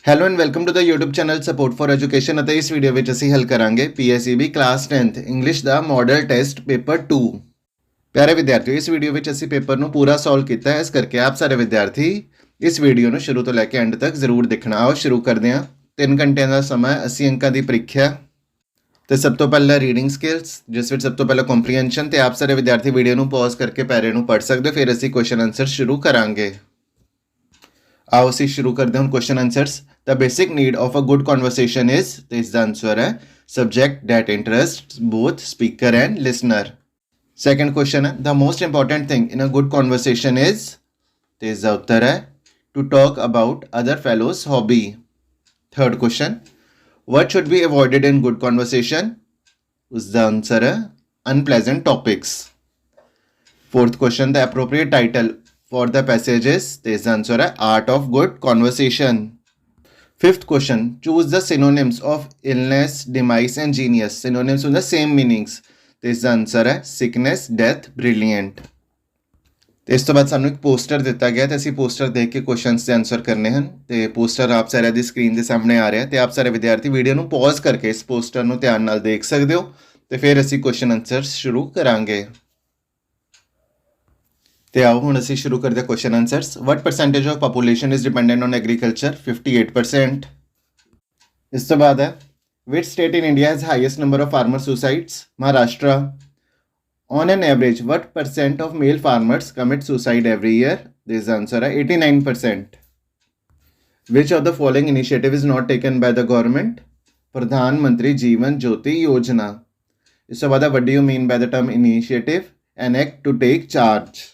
Hello and welcome to the YouTube channel support for education. ਅਤੇ ਇਸ video ਵਿੱਚ ਅਸੀਂ ਹੱਲ ਕਰਾਂਗੇ PSEB ਕਲਾਸ 10th ਇੰਗਲਿਸ਼ ਦਾ ਮਾਡਲ ਟੈਸਟ ਪੇਪਰ 2। ਪਿਆਰੇ ਵਿਦਿਆਰਥੀਓ, ਇਸ ਵੀਡੀਓ ਵਿੱਚ ਅਸੀਂ ਪੇਪਰ ਨੂੰ ਪੂਰਾ ਸੋਲਵ ਕੀਤਾ ਹੈ। ਇਸ ਕਰਕੇ ਆਪ ਸਾਰੇ ਵਿਦਿਆਰਥੀ ਇਸ ਵੀਡੀਓ ਨੂੰ ਸ਼ੁਰੂ ਤੋਂ ਲੈ ਕੇ ਐਂਡ ਤੱਕ ਜ਼ਰੂਰ ਦੇਖਣਾ। ਆਓ ਸ਼ੁਰੂ ਕਰਦੇ ਹਾਂ। 3 ਘੰਟਿਆਂ ਦਾ ਸਮਾਂ, 80 ਅੰਕਾਂ ਦੀ ਪ੍ਰੀਖਿਆ। ਤੇ ਸਭ ਤੋਂ ਪਹਿਲਾਂ ਰੀਡਿੰਗ ਸਕਿੱਲਸ, ਜਿਸ ਵਿੱਚ ਸਭ ਤੋਂ ਪਹਿਲਾਂ ਕੰਪਰੀਹੈਂਸ਼ਨ। ਤੇ ਆਪ ਸਾਰੇ ਵਿਦਿਆਰਥੀ ਵੀਡੀਓ ਨੂੰ ਪੌਜ਼ ਕਰਕੇ ਪੈਰੇ ਨੂੰ ਪੜ੍ਹ ਸਕਦੇ ਹੋ। ਫਿਰ ਅਸੀਂ ਕੁਐਸਚਨ ਆਨਸਰ ਸ਼ੁਰੂ ਕਰਾਂਗੇ। आओ ਅਸੀਂ ਸ਼ੁਰੂ ਕਰਦੇ ਹਾਂ question answers. The basic need of a good conversation is, ਤੇ ਇਸ ਦਾ ਆਨਸਰ ਹੈ subject that interests both speaker and listener. Second question ਹੈ the most important thing in a good conversation is, ਤੇ ਇਸ ਦਾ ਉੱਤਰ ਹੈ to talk about other fellows hobby. Third question, what should be avoided in good conversation? ਉਸ ਦਾ answer ਹੈ unpleasant topics. Fourth question, the appropriate title for the passages, ਤੇ ਇਸ ਦਾ answer ਹੈ art of good conversation. Fifth question, choose the synonyms of illness, demise and genius. Synonyms with the same meanings. ਤੇ ਇਸ ਦਾ answer ਹੈ sickness, death, brilliant. ਤੇ ਇਸ ਤੋਂ ਬਾਅਦ ਸਾਨੂੰ ਇੱਕ ਪੋਸਟਰ ਦਿੱਤਾ ਗਿਆ ਤੇ ਅਸੀਂ ਪੋਸਟਰ ਦੇਖ ਕੇ ਕੁਐਸਚਨਸ ਦੇ ਆਨਸਰ ਕਰਨੇ ਹਨ। ਤੇ ਪੋਸਟਰ ਆਪ ਸਾਰਿਆਂ ਦੀ ਸਕਰੀਨ ਦੇ ਸਾਹਮਣੇ ਆ ਰਿਹਾ ਤੇ ਆਪ ਸਾਰੇ ਵਿਦਿਆਰਥੀ ਵੀਡੀਓ ਨੂੰ ਪੌਜ਼ ਕਰਕੇ ਇਸ ਪੋਸਟਰ ਨੂੰ ਧਿਆਨ ਨਾਲ ਦੇਖ ਸਕਦੇ ਹੋ ਤੇ ਫਿਰ ਅਸੀਂ ਕੁਐਸਚਨ ਆਨਸਰ ਸ਼ੁਰੂ ਕਰਾਂਗੇ। ਤੇ ਆਓ ਹੁਣ ਅਸੀਂ ਸ਼ੁਰੂ ਕਰਦੇ ਹਾਂ question answers. What percentage of population is dependent on agriculture? 58%। ਇਸ ਤੋਂ ਬਾਅਦ ਹੈ which state in India has highest number of farmer suicides? Maharashtra. On an average what percent of male farmers commit suicide every year? This answer ਹੈ 89%। Which of the following initiative is not taken by the government? Pradhan Mantri Jeevan Jyoti Yojana. ਇਸ ਤੋਂ ਬਾਅਦ what do you mean ਬਾय the term initiative? An act to take charge.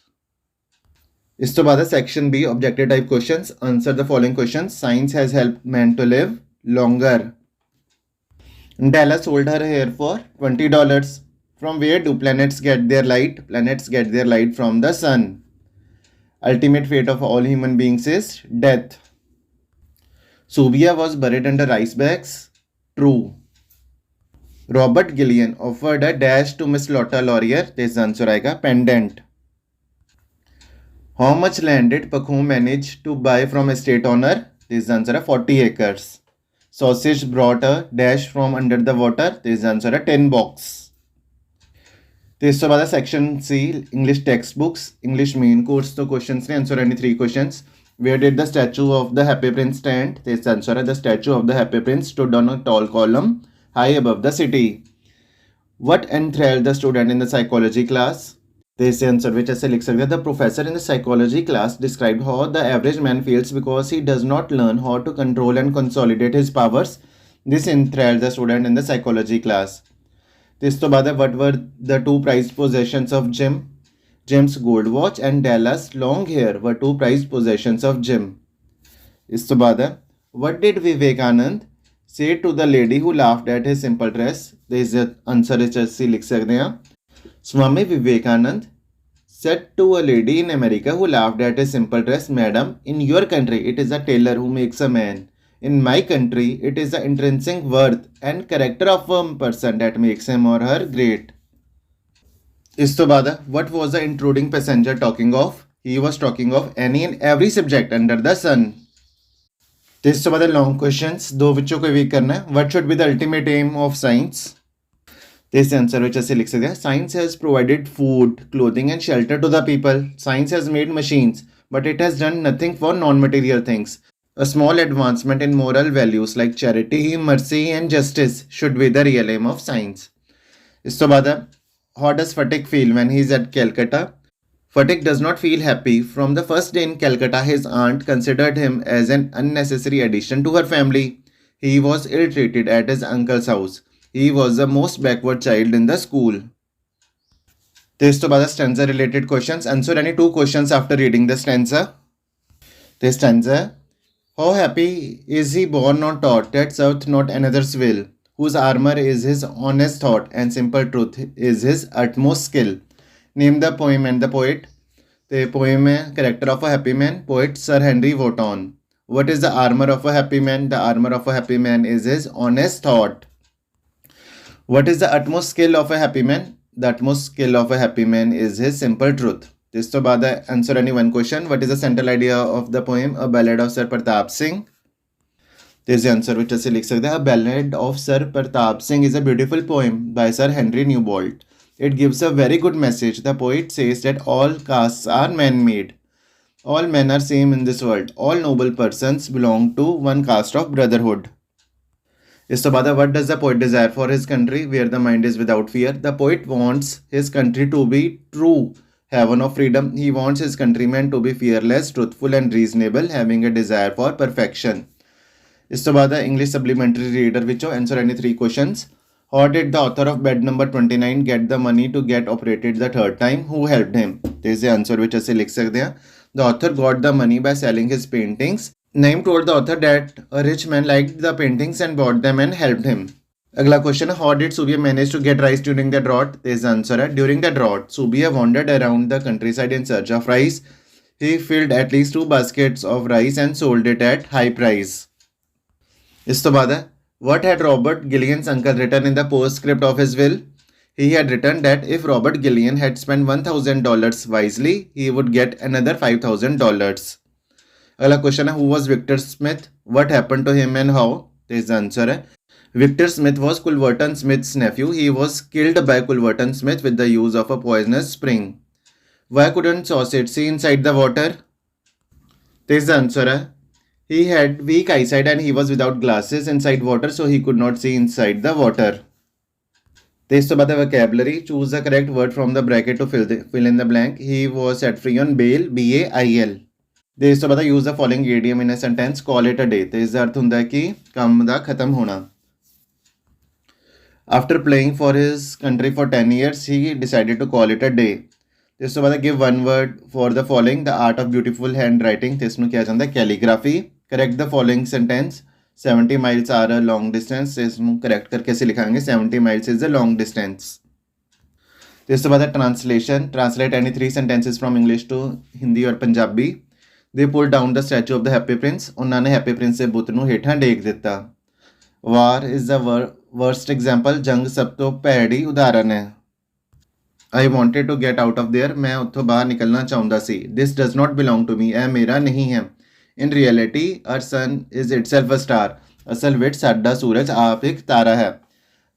ਇਸ ਤੋਂ ਬਾਅਦ ਹੈ section B, objective type questions. Answer the following questions. Science has helped man to live longer. Della sold her hair for $20. From where do planets get their light? Planets get their light from the sun. Ultimate fate of all human beings is death. Subia was buried under ice bags. True. Robert Gillian offered a dash to Miss Lotta Laurier. This answer आएगा pendant. How much land did Pakhom manage to buy from a state owner? This answer is 40 acres. Sausage brought a dash from under the water. This answer is 10 box. ਇਸ ਤੋਂ ਬਾਅਦ section C, English textbooks, English main course ਤੋਂ questions ਨੇ। answer any 3 questions. Where did the statue of the Happy Prince stand? this answer is the statue of the Happy Prince stood on a tall column high above the city. What enthralled the student in the psychology class? ਤੇ ਇਸ answer ਵਿੱਚ ਅਸੀਂ ਲਿਖ ਸਕਦੇ ਹਾਂ the professor in the psychology class described how the average man feels because he does not learn how to control and consolidate his powers. This enthralled the student in the psychology class. ਤੇ ਇਸ ਤੋਂ ਬਾਅਦ ਹੈ what were the two prized possessions of Jim? Jim's gold watch and Della's long hair were two prized possessions of Jim. ਇਸ ਤੋਂ ਬਾਅਦ ਹੈ what did Vivekanand say to the lady who laughed at his simple dress? ਤੇ ਇਸ answer ਵਿੱਚ ਅਸੀਂ ਲਿਖ ਸਕਦੇ ਹਾਂ Swami Vivekanand said to a lady in America who laughed at his simple dress, Madam, in your country it is a tailor who makes a man. In my country it is the intrinsic worth and character of a person that makes him or her great. ਇਸ ਤੋਂ ਬਾਅਦ what was the intruding passenger talking of? He was talking of any and every subject under the sun. ਤੇ ਇਸ ਤੋਂ ਬਾਅਦ long questions, ਦੋ ਵਿੱਚੋਂ ਕੋਈ ਵੀ ਕਰਨਾ ਹੈ। What should be the ultimate aim of science? ਤੇ ਇਸ ਆਨਸਰ ਵਿੱਚ ਅਸੀਂ ਲਿਖ ਸਕਦੇ ਹਾਂ science has provided food, clothing and shelter to the people. Science has made machines but it has done nothing for non-material things. A small advancement in moral values like charity, mercy and justice should be the real aim of science. ਇਸ ਤੋਂ ਬਾਅਦ how does Fatik feel when he is at Calcutta? Fatik does not feel happy. From the first day in Calcutta, his aunt considered him as an unnecessary addition to her family. He was ill-treated at his uncle's house. He was the most backward child in the school. ਤੇ ਇਸ ਤੋਂ ਬਾਅਦ stanza related questions. Answer any 2 questions after reading the stanza. ਤੇ stanza how happy is he born or taught that serveth not another's will, whose armor is his honest thought and simple truth is his utmost skill. Name the poem and the poet. ਤੇ poem है character of a happy man, poet Sir Henry Wotton. What is the armor of a happy man? The armor of a happy man is his honest thought. What is the utmost skill of a happy man? The utmost skill of a happy man is his simple truth. This to baad answer any one question. What is the central idea of the poem A Ballad of Sir Pratap Singh? ਤੇ ਇਸ ਦੇ answer ਵਿੱਚ ਅਸੀਂ ਲਿਖ ਸਕਦੇ ਹਾਂ A Ballad of Sir Pratap Singh is a beautiful poem by Sir Henry Newbolt. It gives a very good message. The poet says that all castes are man-made. All men are same in this world. All noble persons belong to one caste of brotherhood. ਇਸ ਤੋਂ ਬਾਅਦ what does the poet desire for his country where the mind is without fear? The poet wants his country to be true heaven of freedom. He wants his countrymen to be fearless, truthful and reasonable, having a desire for perfection. ਇਸ ਤੋਂ ਬਾਅਦ English supplementary reader ਵਿੱਚੋਂ answer any 3 questions. How did the author of bed number 29 get the money to get operated the third time? Who helped him? ਤੇ ਇਸ ਦੇ answer ਵਿੱਚ ਅਸੀਂ ਲਿਖ ਸਕਦੇ ਹਾਂ The author got the money by selling his paintings. Naim told the author that a rich man liked the paintings and bought them and helped him. अगला question है How did Subia manage to get rice during the drought? This answer है During the drought, Subia wandered around the countryside in search of rice. He filled at least 2 baskets of rice and sold it at high price. इस तो बाद है What had Robert Gillian's uncle written in the postscript of his will? He had written that if Robert Gillian had spent $1,000 wisely, he would get another $5,000. अगला question है Who was Victor Smith? What happened to him and how? This answer है Victor Smith was Culverton Smith's nephew. He was killed by Culverton Smith with the use of a poisonous spring. Why couldn't Sausage see inside the water? This answer है He had weak eyesight and he was without glasses inside water, so he could not see inside the water. This to the vocabulary. Choose the correct word from the bracket to fill in the blank. He was set free on bail. BAIL. this to use the following idiom in a sentence. Call it a day. ਤੇ ਇਸ ਦਾ ਅਰਥ ਹੁੰਦਾ ਹੈ ਕਿ ਕੰਮ ਦਾ ਖਤਮ ਹੋਣਾ. After playing for his country for 10 years, he decided to call it a day. this to give one word for the following. The art of beautiful handwriting. ਤੇ ਇਸ ਨੂੰ ਕਿਹਾ ਜਾਂਦਾ ਹੈ calligraphy. Correct the following sentence. 70 miles are a long distance. ਇਸ ਨੂੰ correct ਕਰਕੇ ਅਸੀਂ ਲਿਖਾਂਗੇ 70 miles is a long distance. this to translation. Translate any 3 sentences from English to Hindi or Punjabi. They pulled down the statue of the Happy Prince. ਉਹਨਾਂ ਨੇ Happy Prince ਦੇ ਬੁੱਤ ਨੂੰ ਹੇਠਾਂ ਡੇਗ ਦਿੱਤਾ. War is the worst example. ਜੰਗ ਸਭ ਤੋਂ ਭੈੜੀ ਉਦਾਹਰਨ ਹੈ. I wanted to get out of there. ਮੈਂ ਉੱਥੋਂ ਬਾਹਰ ਨਿਕਲਣਾ ਚਾਹੁੰਦਾ ਸੀ. This does not belong to me. ਇਹ ਮੇਰਾ ਨਹੀਂ ਹੈ. In reality, our sun is itself a star. ਅਸਲ ਵਿੱਚ ਸਾਡਾ ਸੂਰਜ ਆਪ ਇੱਕ ਤਾਰਾ ਹੈ.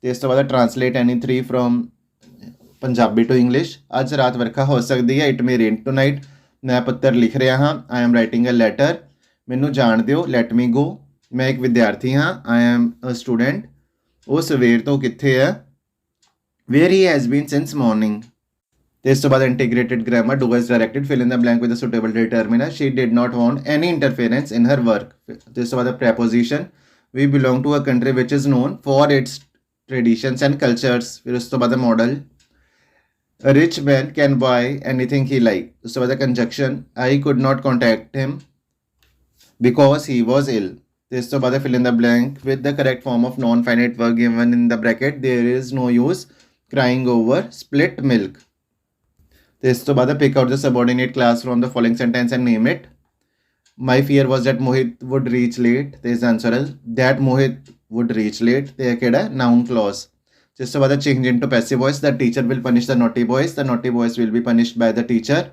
ਤੇ ਇਸ ਤੋਂ ਬਾਅਦ translate any 3 from Punjabi to English. ਅੱਜ ਰਾਤ ਵਰਖਾ ਹੋ ਸਕਦੀ ਹੈ. It may rain tonight. ਮੈਂ ਪੱਤਰ ਲਿਖ ਰਿਹਾ ਹਾਂ. I am writing a letter. ਮੈਨੂੰ ਜਾਣ ਦਿਓ. Let me go. ਮੈਂ ਇੱਕ ਵਿਦਿਆਰਥੀ ਹਾਂ. I am a student. ਉਹ ਸਵੇਰ ਤੋਂ ਕਿੱਥੇ ਹੈ? Where he has been since morning. ਤੇ ਇਸ ਤੋਂ ਬਾਅਦ integrated grammar. Do as directed. Fill in the blank with a suitable determiner. She did not want any interference in her work. ਤੇ ਇਸ ਤੋਂ ਬਾਅਦ preposition. We belong to a country which is known for its traditions and cultures. ਫਿਰ ਉਸ ਤੋਂ ਬਾਅਦ model. A rich man can buy anything he likes. ਉਸ ਤੋਂ ਬਾਅਦ conjunction. I could not contact him because he was ill. This to fill in the blank with the correct form of non-finite verb given in the bracket. There is no use crying over split milk. This to pick out the subordinate class from the following sentence and name it. My fear was that Mohit would reach late. This answer is that Mohit would reach late. They are noun clause. Just to change into passive voice. The teacher will punish the naughty boys. The naughty boys will be punished by the teacher.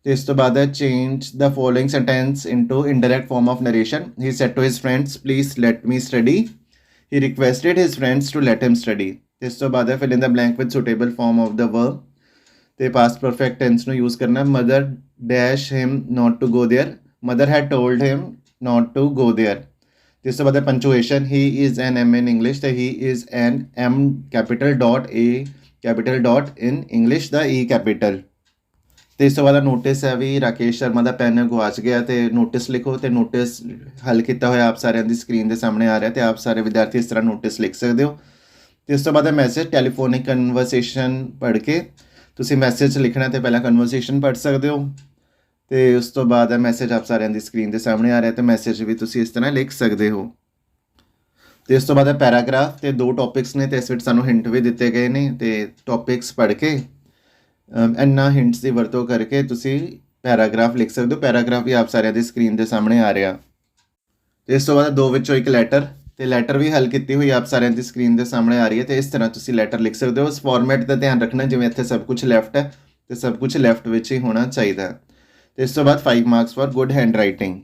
This to change the following sentence into indirect form of narration. He said to his friends, please let me study. He requested his friends to let him study. This to fill in the blank with suitable form of the verb. The past perfect tense nu use karna. Mother dash him not to go there. Mother had told him not to go there. This to punctuation. He is an M in English. The he is an M capital dot A capital dot in English the E capital. ਤੇ ਇਸ ਤੋਂ ਬਾਅਦ notice ਹੈ ਵੀ ਰਾਕੇਸ਼ ਸ਼ਰਮਾ ਦਾ PAN ਗੁਆਚ ਗਿਆ ਤੇ notice ਲਿਖੋ ਤੇ ਨੋਟਿਸ ਹੱਲ ਕੀਤਾ ਹੋਇਆ ਆਪ ਸਾਰਿਆਂ ਦੀ ਸਕਰੀਨ ਦੇ ਸਾਹਮਣੇ ਆ ਰਿਹਾ ਤੇ ਆਪ ਸਾਰੇ ਵਿਦਿਆਰਥੀ ਇਸ ਤਰ੍ਹਾਂ ਨੋਟਿਸ ਲਿਖ ਸਕਦੇ ਹੋ ਤੇ ਇਸ ਤੋਂ ਬਾਅਦ ਮੈਸੇਜ ਟੈਲੀਫੋਨਿਕ ਕਨਵਰਸੇਸ਼ਨ ਪੜ੍ਹ ਕੇ ਤੁਸੀਂ ਮੈਸੇਜ ਲਿਖਣਾ ਤੇ ਪਹਿਲਾਂ ਕਨਵਰਸੇਸ਼ਨ ਪੜ੍ਹ ਸਕਦੇ ਹੋ ਤੇ ਉਸ ਤੋਂ ਬਾਅਦ ਮੈਸੇਜ ਆਪ ਸਾਰਿਆਂ ਦੀ ਸਕਰੀਨ ਦੇ ਸਾਹਮਣੇ ਆ ਰਿਹਾ ਤੇ ਮੈਸੇਜ ਵੀ ਤੁਸੀਂ ਇਸ ਤਰ੍ਹਾਂ ਲਿਖ ਸਕਦੇ ਹੋ ਤੇ ਇਸ ਤੋਂ ਬਾਅਦ ਪੈਰਾਗ੍ਰਾਫ ਤੇ 2 ਟੌਪਿਕਸ ਨੇ ਤੇ ਇਸ ਵਿੱਚ ਸਾਨੂੰ ਹਿੰਟ ਵੀ ਦਿੱਤੇ ਗਏ ਨੇ ਤੇ ਟੌਪਿਕਸ ਪੜ੍ਹ ਕੇ ਇੰਨਾ ਹਿੰਟਸ ਦੀ ਵਰਤੋਂ ਕਰਕੇ ਤੁਸੀਂ ਪੈਰਾਗ੍ਰਾਫ ਲਿਖ ਸਕਦੇ ਹੋ ਪੈਰਾਗ੍ਰਾਫ ਵੀ ਆਪ ਸਾਰਿਆਂ ਦੀ ਸਕਰੀਨ ਦੇ ਸਾਹਮਣੇ ਆ ਰਿਹਾ ਤੇ ਇਸ ਤੋਂ ਬਾਅਦ 2 ਵਿੱਚੋਂ ਇੱਕ ਲੈਟਰ ਤੇ ਲੈਟਰ ਵੀ ਹੱਲ ਕੀਤੀ ਹੋਈ ਆਪ ਸਾਰਿਆਂ ਦੀ ਸਕਰੀਨ ਦੇ ਸਾਹਮਣੇ ਆ ਰਹੀ ਹੈ ਤੇ ਇਸ ਤਰ੍ਹਾਂ ਤੁਸੀਂ ਲੈਟਰ ਲਿਖ ਸਕਦੇ ਹੋ ਉਸ ਫਾਰਮੈਟ ਦਾ ਧਿਆਨ ਰੱਖਣਾ ਜਿਵੇਂ ਇੱਥੇ ਸਭ ਕੁਝ ਲੈਫਟ ਹੈ ਤੇ ਸਭ ਕੁਝ ਲੈਫਟ ਵਿੱਚ ਹੀ ਹੋਣਾ ਚਾਹੀਦਾ ਤੇ ਇਸ ਤੋਂ ਬਾਅਦ 5 marks for good hand writing